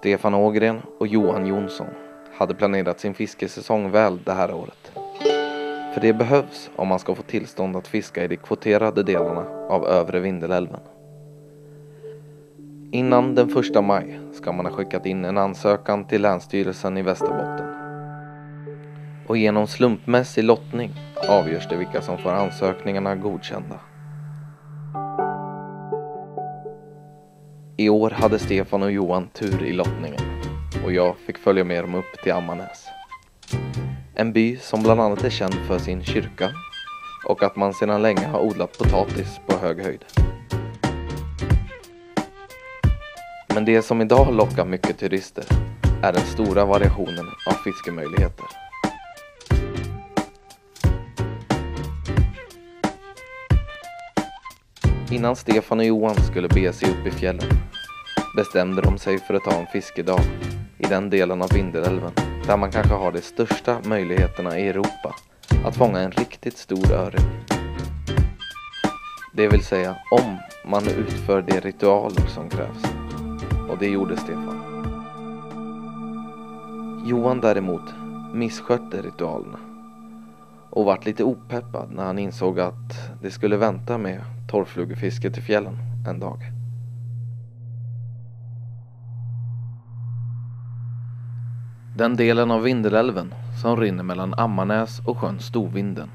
Stefan Ågren och Johan Jonsson hade planerat sin fiskesäsong väl det här året. För det behövs om man ska få tillstånd att fiska i de kvoterade delarna av övre Vindelälven. Innan den 1 maj ska man ha skickat in en ansökan till Länsstyrelsen i Västerbotten. Och genom slumpmässig lottning avgörs det vilka som får ansökningarna godkända. I år hade Stefan och Johan tur i lottningen och jag fick följa med dem upp till Ammarnäs. En by som bland annat är känd för sin kyrka och att man sedan länge har odlat potatis på hög höjd. Men det som idag lockar mycket turister är den stora variationen av fiskemöjligheter. Innan Stefan och Johan skulle bege sig upp i fjällen bestämde de sig för att ta en fiskedag i den delen av Vindelälven där man kanske har de största möjligheterna i Europa att fånga en riktigt stor öring. Det vill säga om man utför de ritualer som krävs. Och det gjorde Stefan. Johan däremot misskötte ritualerna och vart lite opeppad när han insåg att det skulle vänta med torrflugefiske till fjällen en dag. Den delen av Vindelälven som rinner mellan Ammarnäs och sjön Storvinden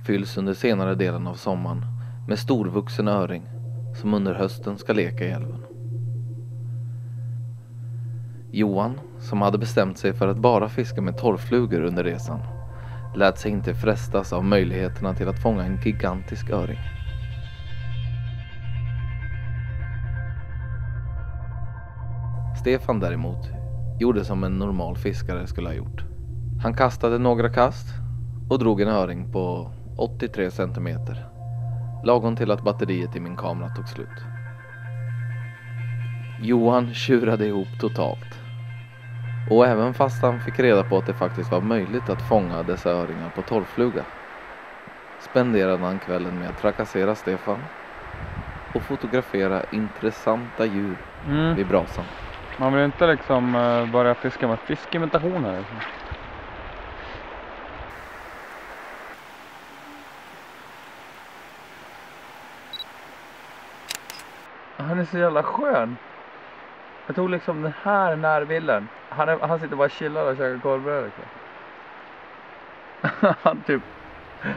fylls under senare delen av sommaren med storvuxen öring som under hösten ska leka i älven. Johan, som hade bestämt sig för att bara fiska med torrflugor under resan, lät sig inte frestas av möjligheterna till att fånga en gigantisk öring. Stefan däremot gjorde som en normal fiskare skulle ha gjort. Han kastade några kast och drog en öring på 83 centimeter, lagom till att batteriet i min kamera tog slut. Johan tjurade ihop totalt. Och även fast han fick reda på att det faktiskt var möjligt att fånga dessa öringar på torrfluga, spenderade han kvällen med att trakassera Stefan och fotografera intressanta djur vid brasan. Man vill inte liksom börja fiska med fiskimitationer. Liksom. Han är så jävla skön. Jag tog liksom den här närbilden. Han sitter bara och chillar och käkar korvbröd liksom.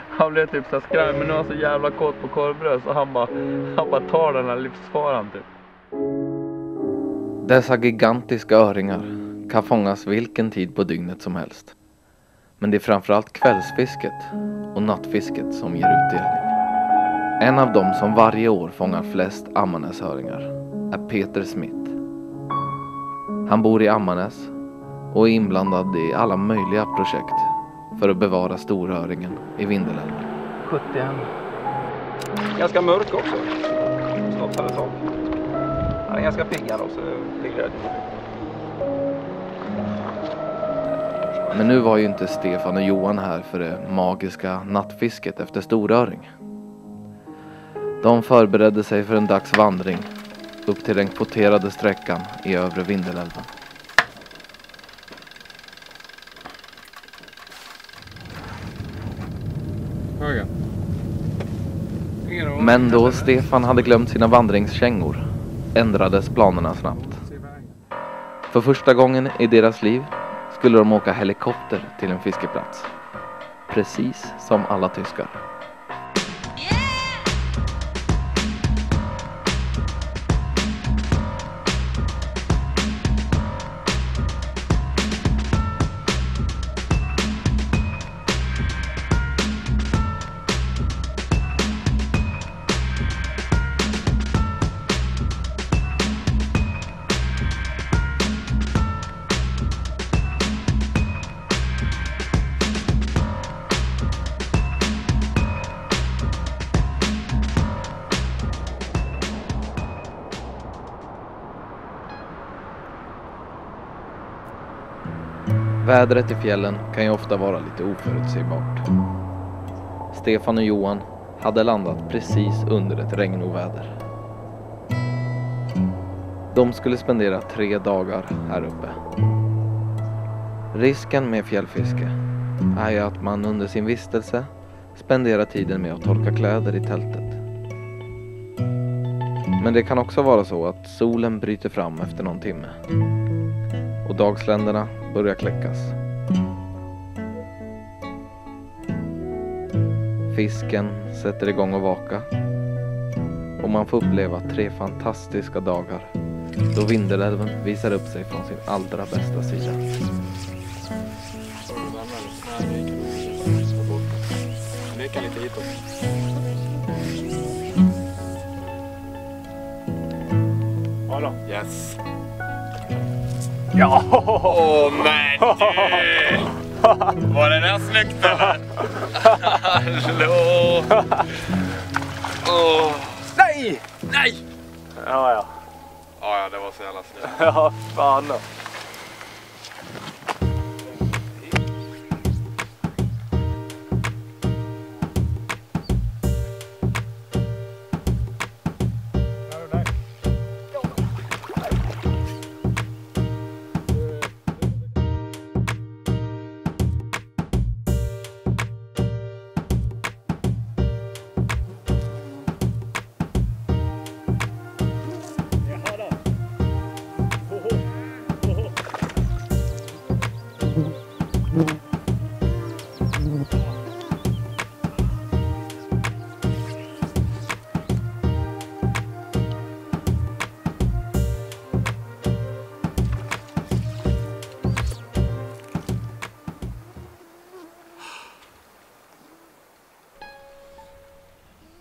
Han blev typ så skraj, men nu är han så jävla kåt på korvbröd så han bara tar den här livsfaran typ. Dessa gigantiska öringar kan fångas vilken tid på dygnet som helst. Men det är framförallt kvällsfisket och nattfisket som ger utdelning. En av dem som varje år fångar flest Ammarnäsöringar är Peter Smith. Han bor i Ammarnäs och är inblandad i alla möjliga projekt för att bevara storöringen i Vindelälven. 71. Ganska mörk också. Stoppade sak. Han är ganska pigg här också. Men nu var ju inte Stefan och Johan här för det magiska nattfisket efter storöring. De förberedde sig för en dags vandring upp till den kvoterade sträckan i övre Vindelälven. Men då Stefan hade glömt sina vandringskängor ändrades planerna snabbt. För första gången i deras liv skulle de åka helikopter till en fiskeplats. Precis som alla tyskar. Vädret i fjällen kan ju ofta vara lite oförutsägbart. Stefan och Johan hade landat precis under ett regnoväder. De skulle spendera 3 dagar här uppe. Risken med fjällfiske är ju att man under sin vistelse spenderar tiden med att torka kläder i tältet. Men det kan också vara så att solen bryter fram efter någon timme och dagsländerna börjar kläckas. Fisken sätter igång att vaka och man får uppleva 3 fantastiska dagar då Vindelälven visar upp sig från sin allra bästa sida. Leka lite hitåt. Hallå. Yes. Ja! Åh, men du! Var det där snyggt eller? Hallå! Åh! Nej! Nej! Ja. Ja, det var så jävla snyggt. Ja, fan då.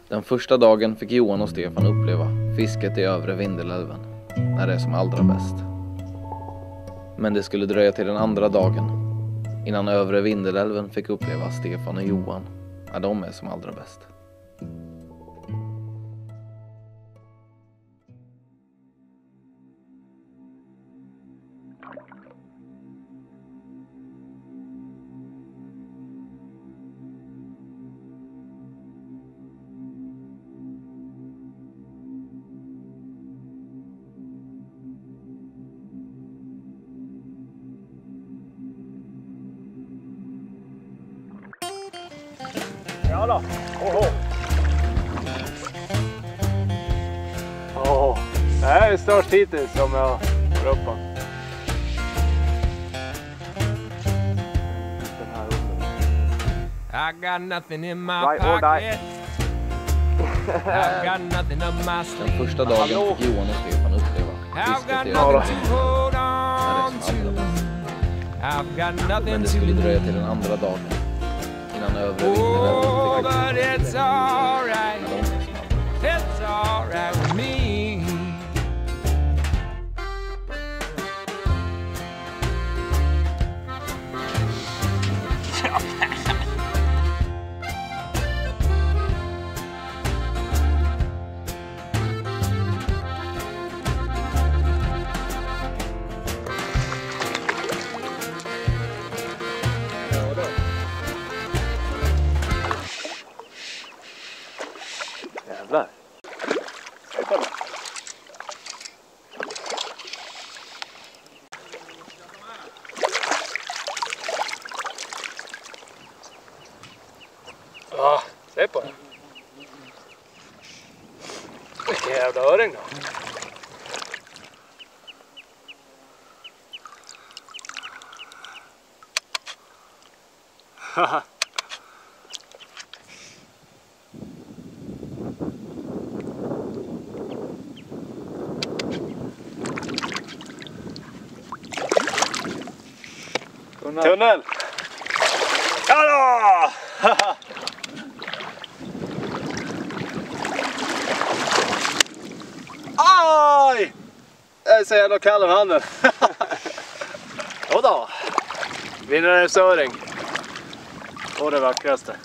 Den första dagen fick Johan och Stefan uppleva fisket i övre Vindelälven när det är som allra bäst. Men det skulle dröja till den andra dagen innan övre Vindelälven fick uppleva Stefan och Johan när de är som allra bäst. Ja då. Det här är störst hittills som jag får upp på. Den här I got nothing in my pocket. I've got nothing up my Den sleeve. första dagen fick Johan och Stefan uppleva I've fisket got i nothing övre to hold när on det är som allra to. bäst. I've got Men nothing det to skulle dröja lose. till den andra dagen innan övre Oh, Vindelälven but fick it's alright. när de är som allra bäst. It's alright with me. Jävlar. Ja, se på den. Vilken jävla öring då. Haha. Tunnel! Hallå! Aj! Jag är så jävla kall om handen. Jodå! Vinnaren Söring. Och det vackraste.